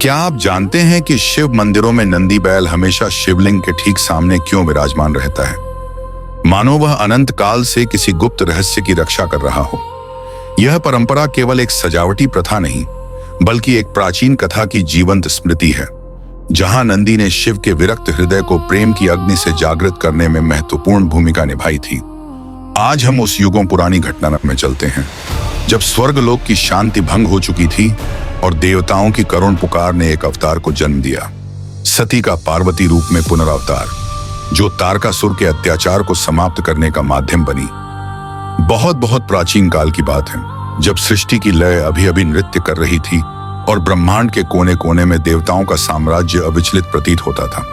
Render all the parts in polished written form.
क्या आप जानते हैं कि शिव मंदिरों में नंदी बैल हमेशा शिवलिंग के ठीक सामने क्यों विराजमान रहता है? मानो वह अनंत काल से किसी गुप्त रहस्य की रक्षा कर रहा हो। यह परंपरा केवल एक सजावटी प्रथा नहीं, बल्कि एक प्राचीन कथा की जीवंत स्मृति है, जहां नंदी ने शिव के विरक्त हृदय को प्रेम की अग्नि से जागृत करने में महत्वपूर्ण भूमिका निभाई थी। आज हम उस युगों पुरानी घटना में चलते हैं, जब स्वर्गलोक की शांति भंग हो चुकी थी और देवताओं की करुण पुकार ने एक अवतार को जन्म दिया, सती का पार्वती रूप में पुनरावतार, जो तारकासुर के अत्याचार को समाप्त करने का माध्यम बनी। बहुत बहुत प्राचीन काल की बात है, जब सृष्टि की लय अभी अभी नृत्य कर रही थी और ब्रह्मांड के कोने कोने में देवताओं का साम्राज्य अविचलित प्रतीत होता था।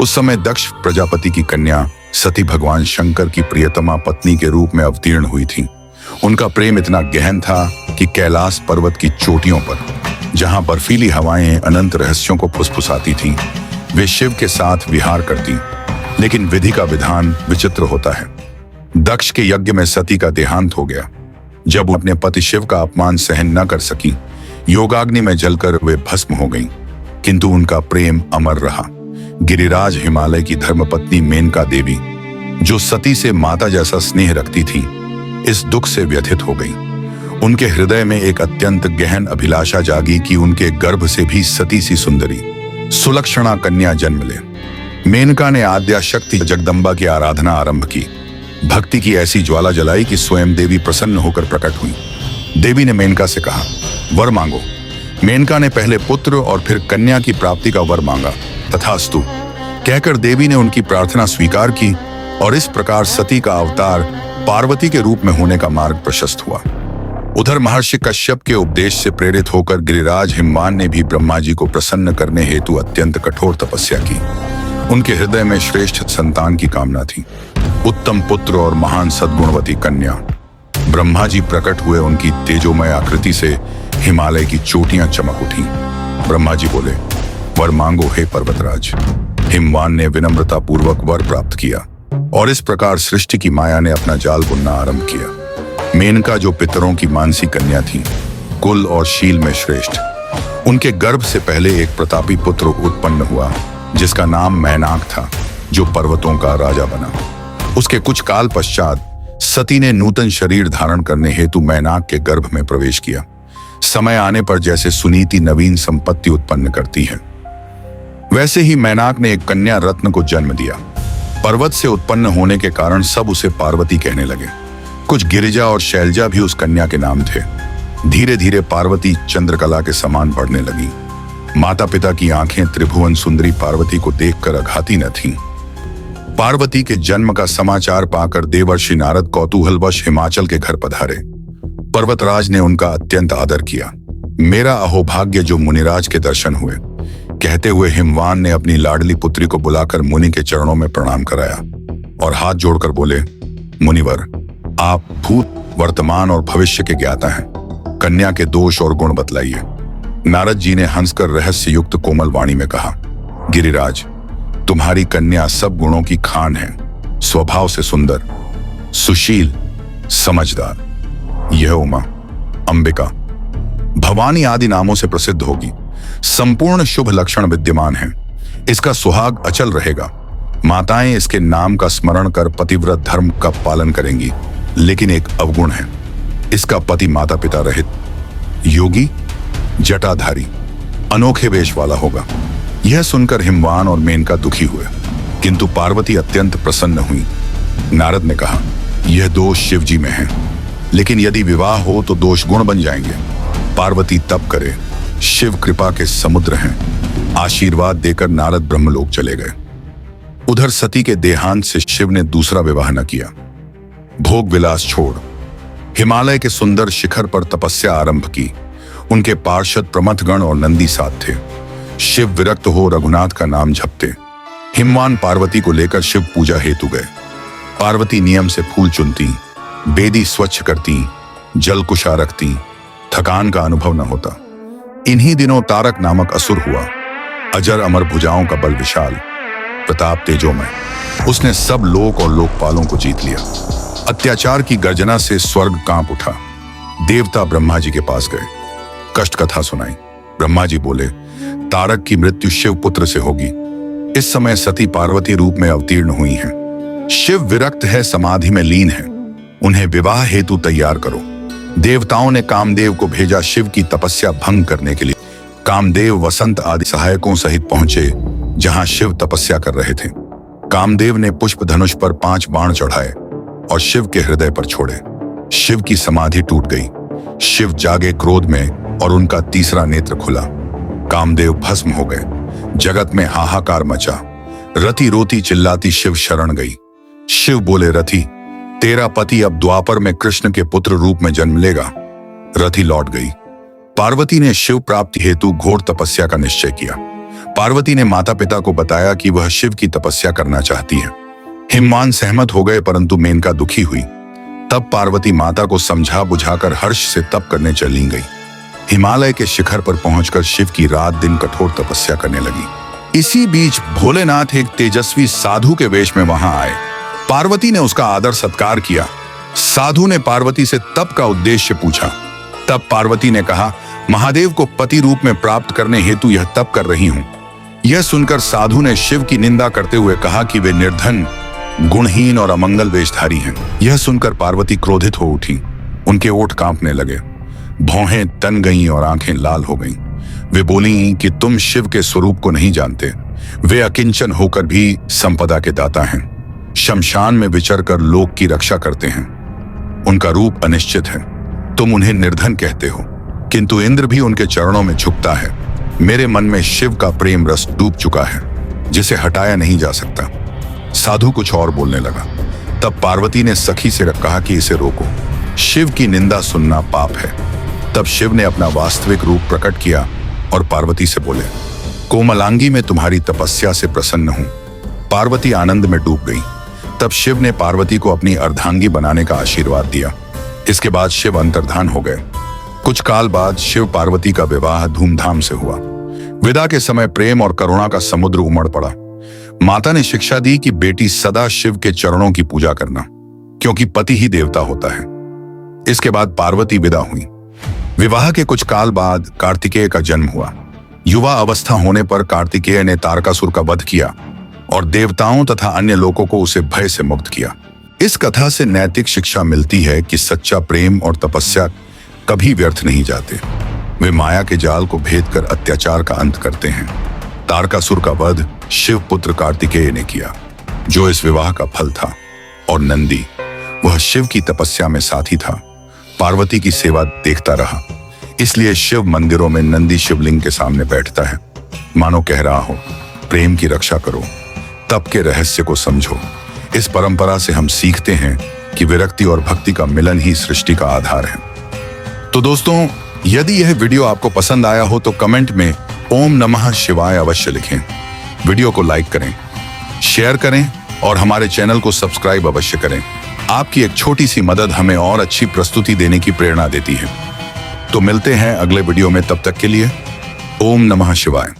उस समय दक्ष प्रजापति की कन्या सती भगवान शंकर की प्रियतमा पत्नी के रूप में अवतीर्ण हुई थी। उनका प्रेम इतना गहन था कि कैलाश पर्वत की चोटियों पर, जहां बर्फीली हवाएं अनंत रहस्यों को फुसफुसाती थीं, वे शिव के साथ विहार करती। लेकिन विधि का विधान विचित्र होता है। दक्ष के यज्ञ में सती का देहांत हो गया। जब वो अपने पति शिव का अपमान सहन न कर सकी, योगाग्नि में जलकर वे भस्म हो गईं, किंतु उनका प्रेम अमर रहा। गिरिराज हिमालय की धर्मपत्नी मेनका देवी, जो सती से माता जैसा स्नेह रखती थी, इस दुख से व्यथित हो गई। उनके हृदय में एक अत्यंत गहन अभिलाषा जागी कि उनके गर्भ से भी सती सी सुंदरी सुलक्षणा कन्या जन्म ले। मेनका ने आद्या शक्ति जगदम्बा की आराधना आरंभ की। भक्ति की ऐसी ज्वाला जलाई कि स्वयं देवी प्रसन्न होकर प्रकट हुई। देवी ने मेनका से कहा, वर मांगो। मेनका ने पहले पुत्र और फिर कन्या की प्राप्ति का वर मांगा। तथास्तु कहकर देवी ने उनकी प्रार्थना स्वीकार की और इस प्रकार सती का अवतार पार्वती के रूप में होने का मार्ग प्रशस्त हुआ। उधर महर्षि कश्यप के उपदेश से प्रेरित होकर गिरिराज हिमवान ने भी ब्रह्मा जी को प्रसन्न करने हेतु अत्यंत कठोर तपस्या की। उनके हृदय में श्रेष्ठ संतान की कामना थी, उत्तम पुत्र और महान सद्गुणवती कन्या। ब्रह्मा जी प्रकट हुए। उनकी तेजोमय आकृति से हिमालय की चोटियां चमक उठी। ब्रह्मा जी बोले, वर मांगो हे पर्वतराज। हिमवान ने विनम्रता पूर्वक वर प्राप्त किया और इस प्रकार सृष्टि की माया ने अपना जाल बुनना आरंभ किया। मेनका, जो पितरों की मानसी कन्या थी, कुल और शील में श्रेष्ठ, उनके गर्भ से पहले एक प्रतापी पुत्र उत्पन्न हुआ, जिसका नाम मैनाक था, जो पर्वतों का राजा बना। उसके कुछ काल पश्चात सती ने नूतन शरीर धारण करने हेतु मैनाक के गर्भ में प्रवेश किया। समय आने पर जैसे सुनीति नवीन संपत्ति उत्पन्न करती है, वैसे ही मैनाक ने एक कन्या रत्न को जन्म दिया। पर्वत से उत्पन्न होने के कारण सब उसे पार्वती कहने लगे। कुछ गिरिजा और शैलजा भी उस कन्या के नाम थे। धीरे धीरे पार्वती चंद्रकला के समान बढ़ने लगी। माता पिता की आंखें त्रिभुवन सुंदरी पार्वती को देखकर अघाती न थीं। पार्वती के जन्म का समाचार पाकर देवर्षि नारद कौतूहलवश हिमाचल के घर पधारे। पर्वतराज ने उनका अत्यंत आदर किया। मेरा अहोभाग्य जो मुनिराज के दर्शन हुए, कहते हुए हिमवान ने अपनी लाडली पुत्री को बुलाकर मुनि के चरणों में प्रणाम कराया और हाथ जोड़कर बोले, मुनिवर, आप भूत, वर्तमान और भविष्य के ज्ञाता हैं। कन्या के दोष और गुण बतलाइए। नारद जी ने हंसकर रहस्य युक्त कोमल वाणी में कहा, गिरिराज, तुम्हारी कन्या सब गुणों की खान है। स्वभाव से सुंदर, सुशील, समझदार। यह उमा, अंबिका, भवानी आदि नामों से प्रसिद्ध होगी। संपूर्ण शुभ लक्षण विद्यमान हैं। इसका सुहाग अचल रहेगा। माताएं इसके नाम का स्मरण कर पतिव्रत धर्म का पालन करेंगी। लेकिन एक अवगुण है, इसका पति माता पिता रहित, योगी, जटाधारी, अनोखे वेश वाला होगा। यह सुनकर हिमवान और मेनका दुखी हुए, किंतु पार्वती अत्यंत प्रसन्न हुई। नारद ने कहा, यह दोष शिव जी में है, लेकिन यदि विवाह हो तो दोष गुण बन जाएंगे। पार्वती तप करे, शिव कृपा के समुद्र हैं। आशीर्वाद देकर नारद ब्रह्मलोक चले गए। उधर सती के देहांत से शिव ने दूसरा विवाह न किया। भोग विलास छोड़ हिमालय के सुंदर शिखर पर तपस्या आरंभ की। उनके पार्षद प्रमथगण और नंदी साथ थे। शिव विरक्त हो रघुनाथ का नाम जपते। हिमवान पार्वती को लेकर शिव पूजा हेतु गए। पार्वती नियम से फूल चुनती, बेदी स्वच्छ करती, जलकुशा रखती, थकान का अनुभव न होता। इन्हीं दिनों तारक नामक असुर हुआ। अजर अमर भुजाओं का बल विशाल, प्रताप तेजोमय। उसने सब लोक और लोकपालों को जीत लिया। अत्याचार की गर्जना से स्वर्ग कांप उठा। देवता ब्रह्मा जी के पास गए, कष्ट कथा सुनाई। ब्रह्मा जी बोले, तारक की मृत्यु शिव पुत्र से होगी। इस समय सती पार्वती रूप में अवतीर्ण हुई हैं। शिव विरक्त है, समाधि में लीन है। उन्हें विवाह हेतु तैयार करो। देवताओं ने कामदेव को भेजा शिव की तपस्या भंग करने के लिए। कामदेव वसंत आदि सहायकों सहित पहुंचे जहां शिव तपस्या कर रहे थे। कामदेव ने पुष्प धनुष पर 5 बाण चढ़ाए और शिव के हृदय पर छोड़े। शिव की समाधि टूट गई। शिव जागे क्रोध में और उनका तीसरा नेत्र खुला। कामदेव भस्म हो गए। जगत में हाहाकार मचा। रति रोती चिल्लाती शिव शरण गई। शिव बोले, रति, तेरा पति अब द्वापर में कृष्ण के पुत्र रूप में जन्म लेगा। रति लौट गई। पार्वती ने शिव प्राप्ति हेतु घोर तपस्या का निश्चय किया। पार्वती ने माता पिता को बताया कि वह शिव की तपस्या करना चाहती है। हिमवान सहमत हो गए, परंतु मेनका दुखी हुई। तब पार्वती माता को समझा बुझाकर हर्ष से तप करने चली गई। हिमालय के शिखर पर पहुंचकर शिव की रात दिन कठोर तपस्या करने लगी। इसी बीच भोलेनाथ एक तेजस्वी साधु के वेश में वहां आए। पार्वती ने उसका आदर सत्कार किया। साधु ने पार्वती से तप का उद्देश्य पूछा। तब पार्वती ने कहा, महादेव को पति रूप में प्राप्त करने हेतु यह तप कर रही हूं। यह सुनकर साधु ने शिव की निंदा करते हुए कहा कि वे निर्धन, गुणहीन और अमंगल वेशधारी हैं। यह सुनकर पार्वती क्रोधित हो उठी। उनके ओठ कांपने लगे, भौहें तन गईं और आंखें लाल हो गईं। वे बोली कि तुम शिव के स्वरूप को नहीं जानते। वे अकिंचन होकर भी संपदा के दाता हैं। शमशान में विचर कर लोक की रक्षा करते हैं। उनका रूप अनिश्चित है। तुम उन्हें निर्धन कहते हो, किंतु इंद्र भी उनके चरणों में झुकता है। मेरे मन में शिव का प्रेम रस डूब चुका है, जिसे हटाया नहीं जा सकता। साधु कुछ और बोलने लगा। तब पार्वती ने सखी से कहा कि इसे रोको। शिव की निंदा सुनना पाप है। तब शिव ने अपना वास्तविक रूप प्रकट किया और पार्वती से बोले, कोमलांगी में तुम्हारी तपस्या से प्रसन्न हूं। पार्वती आनंद में डूब गई। तब शिव ने पार्वती को अपनी अर्धांगी बनाने का आशीर्वाद दिया। इसके बाद शिव अंतर्धान हो गए। कुछ काल बाद शिव पार्वती का विवाह धूमधाम से हुआ। विदा के समय प्रेम और करुणा का समुद्र उमड़ पड़ा। माता ने शिक्षा दी कि बेटी सदा शिव के चरणों की पूजा करना, क्योंकि पति ही देवता होता है। इसके बाद पार्वती विदा हुई। विवाह के कुछ काल बाद कार्तिकेय का जन्म हुआ। युवा अवस्था होने पर कार्तिकेय ने तारकासुर का वध किया और देवताओं तथा अन्य लोगों को उसे भय से मुक्त किया। इस कथा से नैतिक शिक्षा मिलती है कि सच्चा प्रेम और तपस्या कभी व्यर्थ नहीं जाते। वे माया के जाल को भेद कर अत्याचार का अंत करते हैं। तारकासुर का वध शिव पुत्र कार्तिकेय ने किया, जो इस विवाह का फल था। और नंदी, वह शिव की तपस्या में साथी था। पार्वती की सेवा देखता रहा। इसलिए शिव मंदिरों में नंदी शिवलिंग के सामने बैठता है, मानो कह रहा हो, प्रेम की रक्षा करो, तप के रहस्य को समझो। इस परंपरा से हम सीखते हैं कि विरक्ति और भक्ति का मिलन ही सृष्टि का आधार है। तो दोस्तों, यदि यह वीडियो आपको पसंद आया हो तो कमेंट में ओम नमः शिवाय अवश्य लिखें। वीडियो को लाइक करें, शेयर करें और हमारे चैनल को सब्सक्राइब अवश्य करें। आपकी एक छोटी सी मदद हमें और अच्छी प्रस्तुति देने की प्रेरणा देती है। तो मिलते हैं अगले वीडियो में, तब तक के लिए ओम नमः शिवाय।